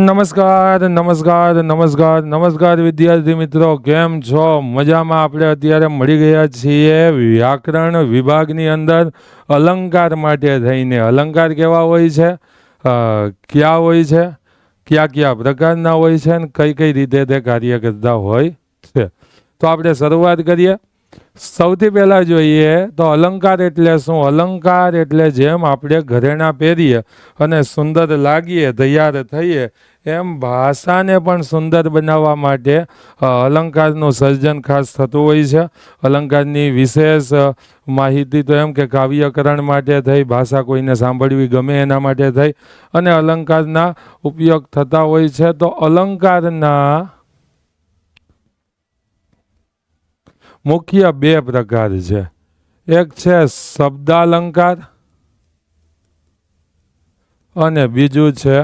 નમસ્કાર નમસ્કાર નમસ્કાર નમસ્કાર વિદ્યાર્થી મિત્રો, કેમ છો? મજામાં? આપણે અત્યારે મળી ગયા છીએ વ્યાકરણ વિભાગની અંદર અલંકાર માટે થઈને. અલંકાર કેવા હોય છે, ક્યાં હોય છે, કયા કયા પ્રકારના હોય છે અને કઈ કઈ રીતે તે કાર્ય કરતા હોય છે. તો આપણે શરૂઆત કરીએ. સૌથી પહેલા જોઈએ તો અલંકાર એટલે શું? અલંકાર એટલે જેમ આપણે ઘરેણા પહેરીએ અને સુંદર લાગીએ, તૈયાર થઈએ, એમ ભાષાને પણ સુંદર બનાવવા માટે અલંકારનું સર્જન ખાસ થતું હોય છે. અલંકારની વિશેષ માહિતી તો એમ કે કાવ્યકરણ માટે થઈ, ભાષા કોઈને સાંભળવી ગમે એના માટે થઈ અને અલંકારના ઉપયોગ થતા હોય છે. તો અલંકારના મુખ્ય બે પ્રકાર છે. એક છે શબ્દાલંકાર અને બીજું છે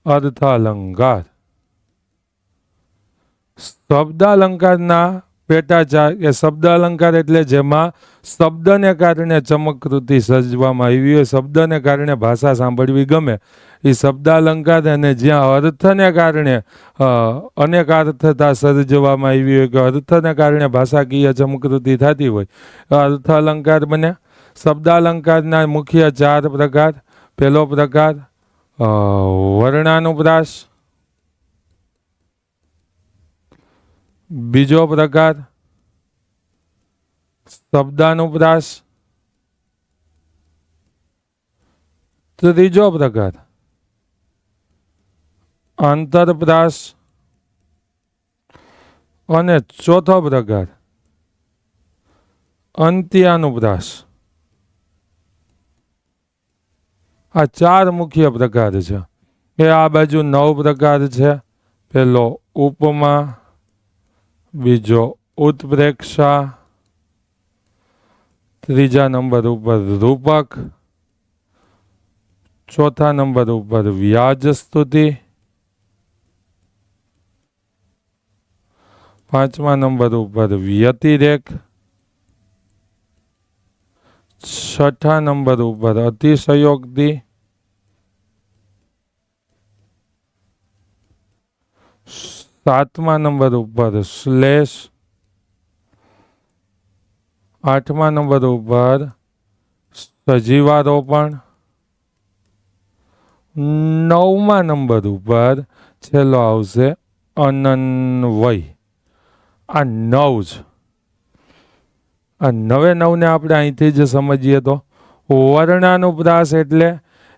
અર્થાલંકાર. શબ્દાલંકારના પેટાચાર કે શબ્દ અલંકાર એટલે જેમાં શબ્દને કારણે ચમકૃતિ સર્જવામાં આવી હોય, શબ્દને કારણે ભાષા સાંભળવી ગમે, એ શબ્દાલંકાર. અને જ્યાં અર્થને કારણે અનેક અર્થતા સર્જવામાં આવી હોય કે અર્થને કારણે ભાષાકીય ચમકૃતિ થતી હોય, અર્થ અલંકાર બને. શબ્દાલંકારના મુખ્ય ચાર પ્રકાર. પહેલો પ્રકાર વર્ણાનુપ્રાસ, બીજો પ્રકાર શબ્દાનુપ્રાસ, ત્રીજો પ્રકાર આંતરપ્રાસ અને ચોથો પ્રકાર અંત્યાનુપ્રાસ. આ ચાર મુખ્ય પ્રકાર છે. એ આ બાજુ 9 પ્રકાર છે. પહેલો ઉપમા, બીજો ઉત્પ્રેક્ષા, ત્રીજા નંબર ઉપર રૂપક, ચોથા નંબર ઉપર વ્યાજ સ્તુતિ, પાંચમા નંબર ઉપર વ્યતિરેક, છઠ્ઠા નંબર ઉપર અતિશયોક્તિ, સાતમા નંબર ઉપર શ્લેષ, આઠમા નંબર ઉપર સજીવારોપણ, નવમા નંબર ઉપર છેલ્લો આવશે અનન્વય. આ 9 છે. આ 9 ને આપણે અહીંથી જ સમજીએ તો વર્ણાનુપ્રાસ એટલે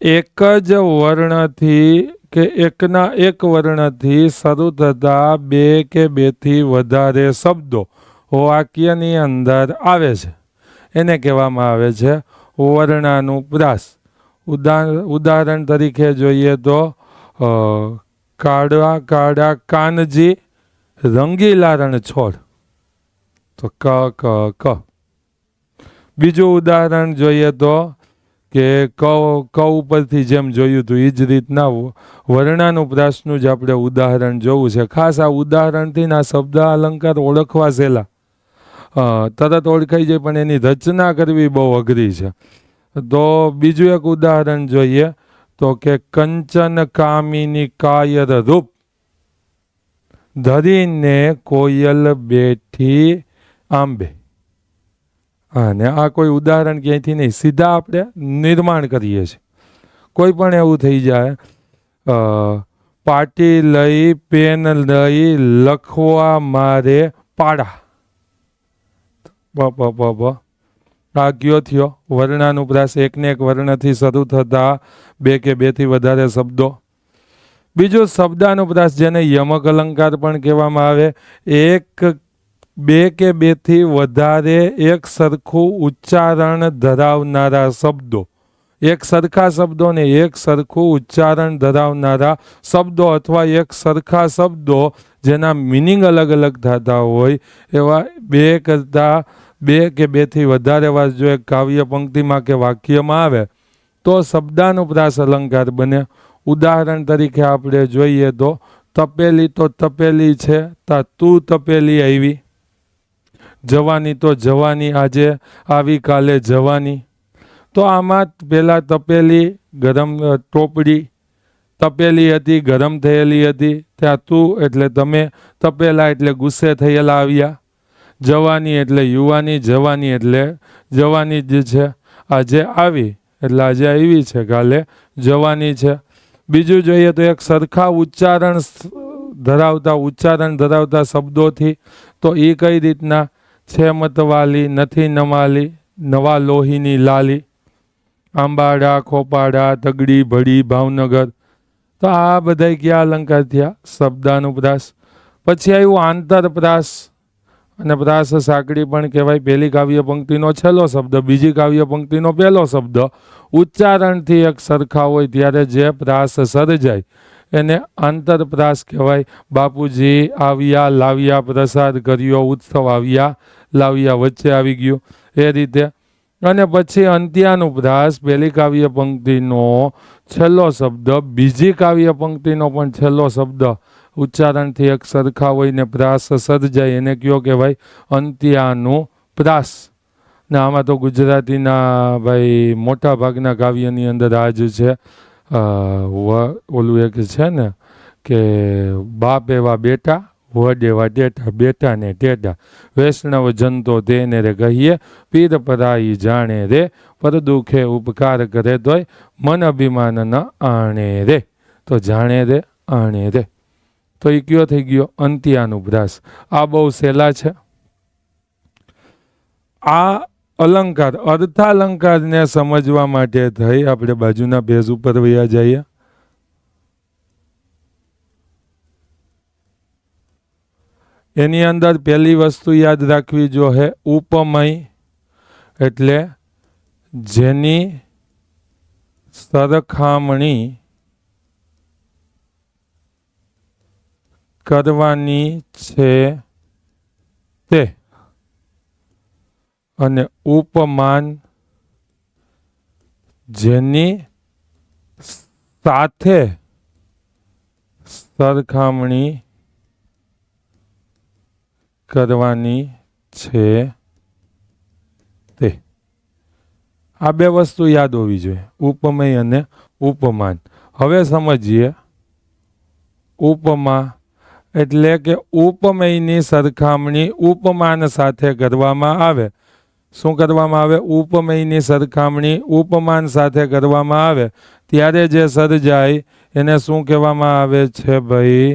એક જ વર્ણથી કે એક વર્ણથી શરૂ થતા બે કે બેથી વધારે શબ્દો વાક્યની અંદર આવે છે, એને કહેવામાં આવે છે વર્ણાનુપ્રાસ. ઉદાહરણ તરીકે જોઈએ તો કાળા કાળા કાનજી રંગીલા રણ છોડ, તો ક. બીજું ઉદાહરણ જોઈએ તો કે ક ઉપરથી જેમ જોયું હતું એ જ રીતના વર્ણાનુપ્રાસનું જ આપણે ઉદાહરણ જોવું છે. ખાસ આ ઉદાહરણથી આ શબ્દ અલંકાર ઓળખવા સહેલા, તરત ઓળખાઈ જાય, પણ એની રચના કરવી બહુ અઘરી છે. તો બીજું એક ઉદાહરણ જોઈએ તો કે કંચન કામિની કાયર રૂપ ધરીને કોયલ બેઠી આંબે. અને આ કોઈ ઉદાહરણ ક્યાંયથી નહીં, સીધા આપણે નિર્માણ કરીએ છીએ. કોઈ પણ એવું થઈ જાય, પાટી લઈ પેન લઈ લખવા મારે પાડા. આ કયો થયો વર્ણાનુપ્રાસ, એકને એક વર્ણથી શરૂ થતા બે કે બેથી વધારે શબ્દો. બીજું શબ્દાનુપ્રાસ, જેને યમક અલંકાર પણ કહેવામાં આવે. બે કે બેથી વધારે એક સરખું ઉચ્ચારણ ધરાવનારા શબ્દો, એક સરખા શબ્દોને એક સરખું ઉચ્ચારણ ધરાવનારા શબ્દો અથવા એક સરખા શબ્દો જેના મિનિંગ અલગ અલગ થતા હોય એવા બે કે બેથી વધારે વાર જો એક કાવ્ય પંક્તિમાં કે વાક્યમાં આવે તો શબ્દાનુપ્રાસ અલંકાર બને. ઉદાહરણ તરીકે આપણે જોઈએ તો તપેલી તો તપેલી છે, તું તપેલી આવી. જવાની તો જવાની, આજે આવી કાલે જવાની. તો આમાં પહેલા તપેલી, ગરમ ટોપડી, તપેલી હતી, ગરમ થયેલી હતી, ત્યાં તું એટલે તમે, તપેલા એટલે ગુસ્સે થયેલા આવ્યા, જવાની એટલે યુવાની, જવાની એટલે જવાની જ છે, આજે આવી એટલે આજે આવી છે, કાલે જવાની છે. બીજું જોઈએ તો એક સરખા ઉચ્ચારણ ધરાવતા શબ્દોથી, તો એ કઈ રીતના છે? મતવાલી, નથી નમાલી, નવા લોહીની લાલી, આંબાડા, ખોપાડા, તગડી, ભડી, ભાવનગર. તો આ બધા ક્યાં અલંકાર થયા? શબ્દાનુપ્રાસ. પછી આવ્યું આંતરપ્રાસ, અને પ્રાસ સાંકડી પણ કહેવાય. પહેલી કાવ્ય પંક્તિનો છેલ્લો શબ્દ, બીજી કાવ્ય પંક્તિનો પહેલો શબ્દ ઉચ્ચારણથી એક સરખા હોય ત્યારે જે પ્રાસ સર્જાય એને આંતરપ્રાસ કહેવાય. બાપુજી આવ્યા, લાવ્યા, પ્રસાદ કર્યો, ઉત્સવ આવ્યા, લાવ્યા, વચ્ચે આવી ગયું, એ રીતે. અને પછી અંત્યાનુપ્રાસ, પહેલી કાવ્ય પંક્તિનો છેલ્લો શબ્દ, બીજી કાવ્ય પંક્તિનો પણ છેલ્લો શબ્દ ઉચ્ચારણથી એક સરખા હોય ને પ્રાસ સર્જાય એને કયો કહેવાય? અંત્યાનુપ્રાસ. ને આમાં તો ગુજરાતીના ભાઈ મોટા ભાગના કાવ્યની અંદર આ જ છે. ઓલું એક છે ને કે બાપ એવા બેટા, વડ એવા ટેટા, બેટા ને ટેટા, વૈષ્ણવ જનતો તેને રે કહીએ, પીર પરાઈ જાણે રે, પર દુખે ઉપકાર કરે તોય મન અભિમાન ન આણે રે. તો જાણે રે, આણે રે. તો એ કયો થઈ ગયો? અંત્યાનુપ્રાસ. આ બહુ સહેલા છે. આ અલંકાર, અર્થાલંકારને સમજવા માટે થઈ આપણે બાજુના પેજ ઉપર વયા જઈએ. એની અંદર પહેલી વસ્તુ યાદ રાખવી જો હે ઉપમય, એટલે જેની સરખામણી કરવાની છે તે, અને ઉપમાન જેની સાથે સરખામણી કરવાની છે તે. આ બે વસ્તુ યાદ હોવી જોઈએ, ઉપમેય અને ઉપમાન. હવે સમજીએ ઉપમા એટલે કે ઉપમેયની સરખામણી ઉપમાન સાથે કરવામાં આવે. શું કરવામાં આવે? ઉપમેયની સરખામણી ઉપમાન સાથે કરવામાં આવે ત્યારે જે સર્જાય એને શું કહેવામાં આવે છે ભાઈ?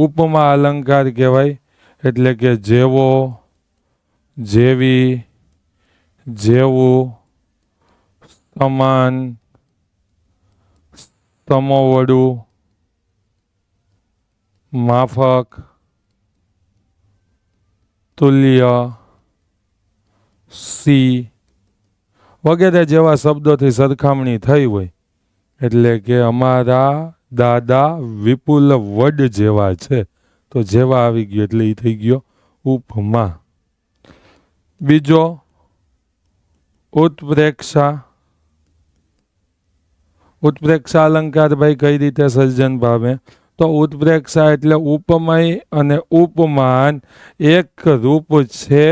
ઉપમા અલંકાર કહેવાય. એટલે કે જેવો, જેવી, જેવું, સમાન, સમોવડું, માફક, તુલ્ય, સી વગેરે જેવા શબ્દોથી સરખામણી થઈ હોય. એટલે કે અમારા દાદા વિપુલ વડ જેવા છે, તો જેવા આવી ગયો એટલે એ થઈ ગયો ઉપમા. બીજો ઉત્પ્રેક્ષા. ઉત્પ્રેક્ષા અલંકાર ભાઈ કઈ રીતે સર્જન પામે? તો ઉત્પ્રેક્ષા એટલે ઉપમય અને ઉપમાન એક રૂપ છે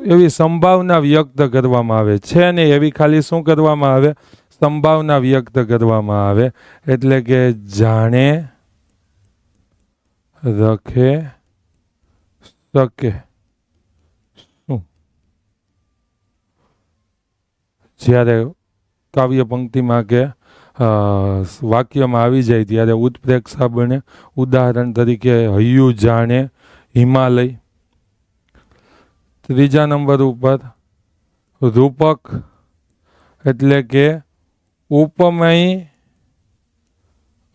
એવી સંભાવના વ્યક્ત કરવામાં આવે છે ને, એવી ખાલી શું કરવામાં આવે? સંભાવના વ્યક્ત કરવામાં આવે. એટલે કે જાણે, રખે, શકે. શું જ્યારે કાવ્ય પંક્તિમાં કે વાક્યમાં આવી જાય ત્યારે ઉત્પ્રેક્ષા બને. ઉદાહરણ તરીકે હૈયું જાણે હિમાલય. ત્રીજા નંબર ઉપર રૂપક એટલે કે ઉપમય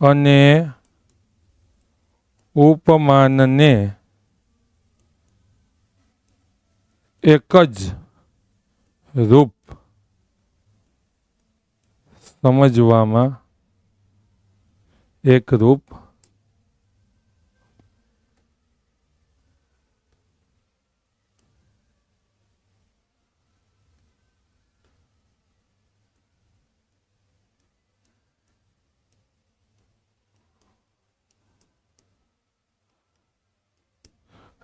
અને ઉપમાનને એક જ રૂપ સમજવામાં એક રૂપ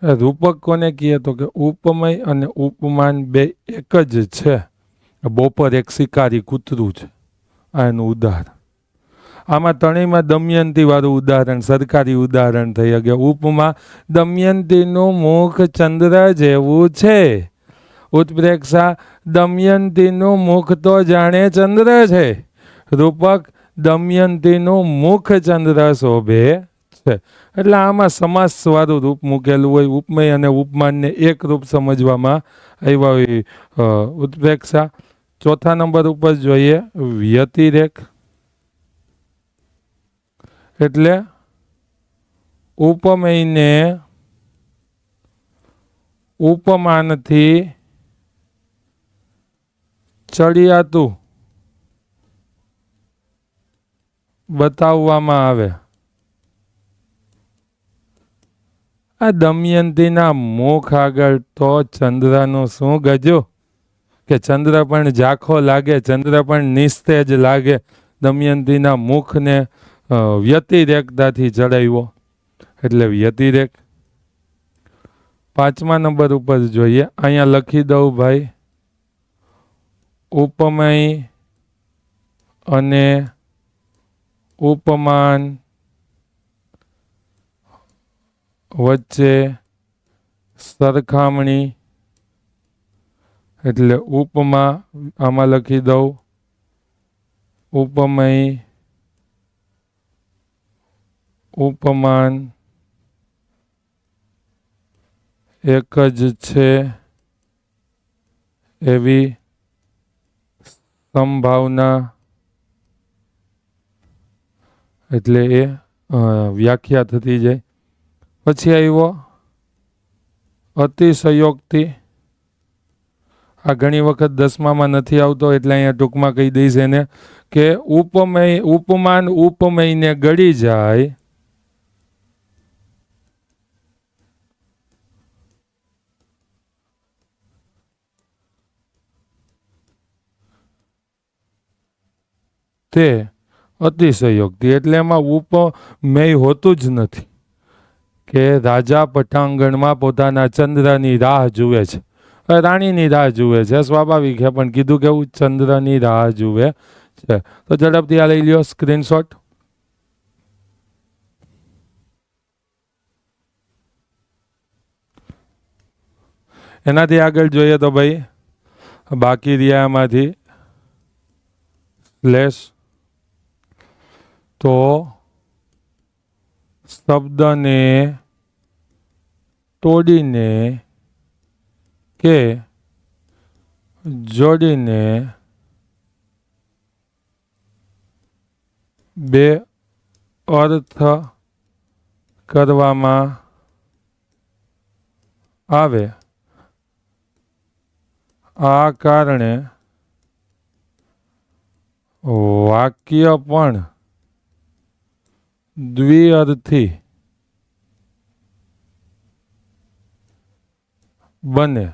રૂપક કોને કહીએ? તો કે ઉપમય અને ઉપમાન બે એક જ છે. બપોર એક શિકારી કૂતરું છે, આ એનું ઉદાહરણ. આમાં ત્રણેયમાં દમયંતી વાળું ઉદાહરણ, સરકારી ઉદાહરણ થઈ શકે. ઉપમા, દમયંતીનું મુખ ચંદ્ર જેવું છે. ઉત્પ્રેક્ષા, દમયંતીનું મુખ તો જાણે ચંદ્ર છે. રૂપક, દમયંતીનું મુખ ચંદ્ર શોભે છે. એટલે આમાં સમાસ વાળું રૂપ મૂકેલું હોય. ઉપમેય અને ઉપમાનને એક રૂપ સમજવામાં આવ્યા હોય. ઉત્પ્રેક્ષા. ચોથા નંબર ઉપર જોઈએ વ્યતિરેક. એટલે ઉપમેયને ઉપમાનથી ચડિયાતું બતાવવામાં આવે. આ દમયંતીના મુખ આગળ તો ચંદ્રનું શું ગજું, કે ચંદ્ર પણ ઝાંખો લાગે, ચંદ્ર પણ નિસ્તેજ લાગે. દમયંતીના મુખને વ્યતિરેકતાથી ચડાવ્યો એટલે વ્યતિરેક. પાંચમા નંબર ઉપર જોઈએ, અહીંયા લખી દઉં ભાઈ, ઉપમેય અને ઉપમાન વચ્ચે સરખામણી. એટલે ઉપમા, આમાં લખી દઉં ઉપમેય ઉપમાન એક જ છે એવી સંભાવના. એટલે એ વ્યાખ્યા થતી જાય. પછી આવ્યો અતિશયોક્તિ. આ ઘણી વખત 10મામાં નથી આવતો એટલે અહીંયા ટૂંકમાં કહી દઈશ એને, કે ઉપમેય ઉપમાન ઉપમેયને ગળી જાય. તે અતિશયોક્તિ. એટલે એમાં ઉપમેય હોતું જ નથી. કે રાજા પટાંગણમાં પોતાના ચંદ્રની રાહ જુએ છે, રાણીની રાહ જુએ છે, સ્વાભાવિક છે, પણ કીધું કેવું ચંદ્રની રાહ જુએ છે. તો ઝડપથી આ લઈ લ્યો સ્ક્રીનશોટ. એનાથી આગળ જોઈએ તો ભાઈ બાકી રહ્યામાંથી સ્લેશ. તો શબ્દને તોડીને કે જોડીને બે અર્થ કરવામાં આવે. આ કારણે વાક્ય પણ દ્વિઅર્થી બને.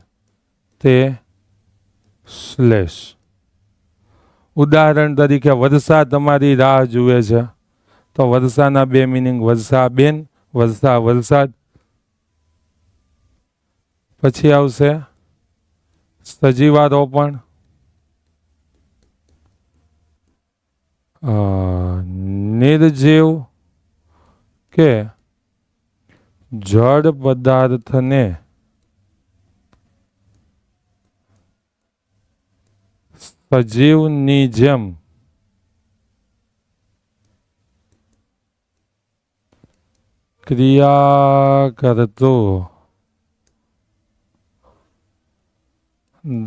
તે સ્લેશ. ઉદાહરણ તરીકે વર્ષા તમારી રાહ જુએ છે, તો વર્ષાના બે મિનિંગ, વર્ષા બેન, વર્ષા વરસાદ. પછી આવશે સજીવારોપણ. નિર્જીવ કે જડ પદાર્થને સજીવની જેમ ક્રિયા કરતું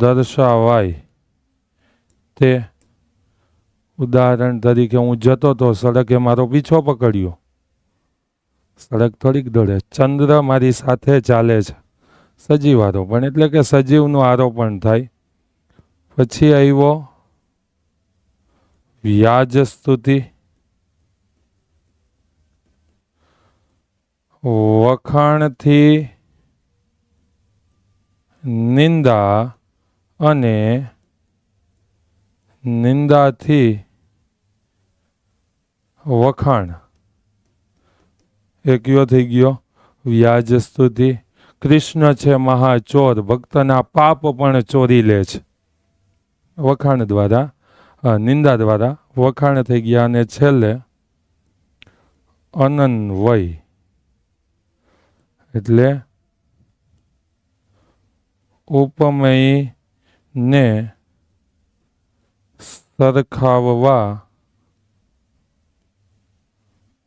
દર્શાવાય. તે ઉદાહરણ તરીકે હું જતો તો સડકે મારો પીછો પકડ્યો. સડક થોડીક દોડે, ચંદ્ર મારી સાથે ચાલે છે. સજીવ આરોપણ એટલે કે સજીવનું આરોપણ થાય. પછી આવ્યો વ્યાજ સ્તુતિ. વખાણથી નિંદા અને નિંદાથી વખાણ. એકયો થઈ ગયો વ્યાજ સ્તુતિ. કૃષ્ણ છે મહાચોર, ભક્તના પાપ પણ ચોરી લે છે. વખાણ દ્વારા, નિંદા દ્વારા વખાણ થઈ ગયા. અને છેલ્લે અનન્વય એટલે ઉપમેયને સરખાવવા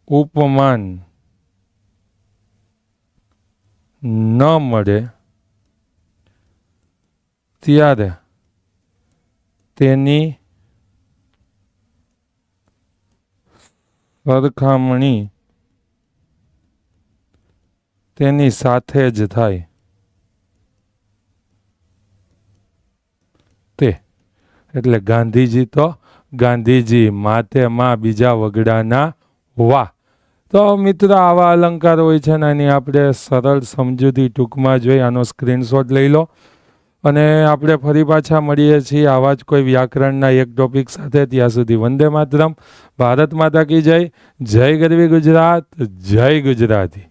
ઉપમાન ન મળે ત્યારે તેની સરખામણી તેની સાથે જ થાય તે એટલે ગાંધીજી તો ગાંધીજી, માતે માં, બીજા વગડાના વાહ. તો મિત્રો આવા અલંકાર હોય છે ને એની આપણે સરળ સમજૂતી ટૂંકમાં જોઈ. આનો સ્ક્રીનશોટ લઈ લો અને આપણે ફરી પાછા મળીએ છીએ આવા જ કોઈ વ્યાકરણના એક ટોપિક સાથે. ત્યાં સુધી વંદે માતરમ. ભારત માતા કી જય. જય ગરવી ગુજરાત. જય ગુજરાતી.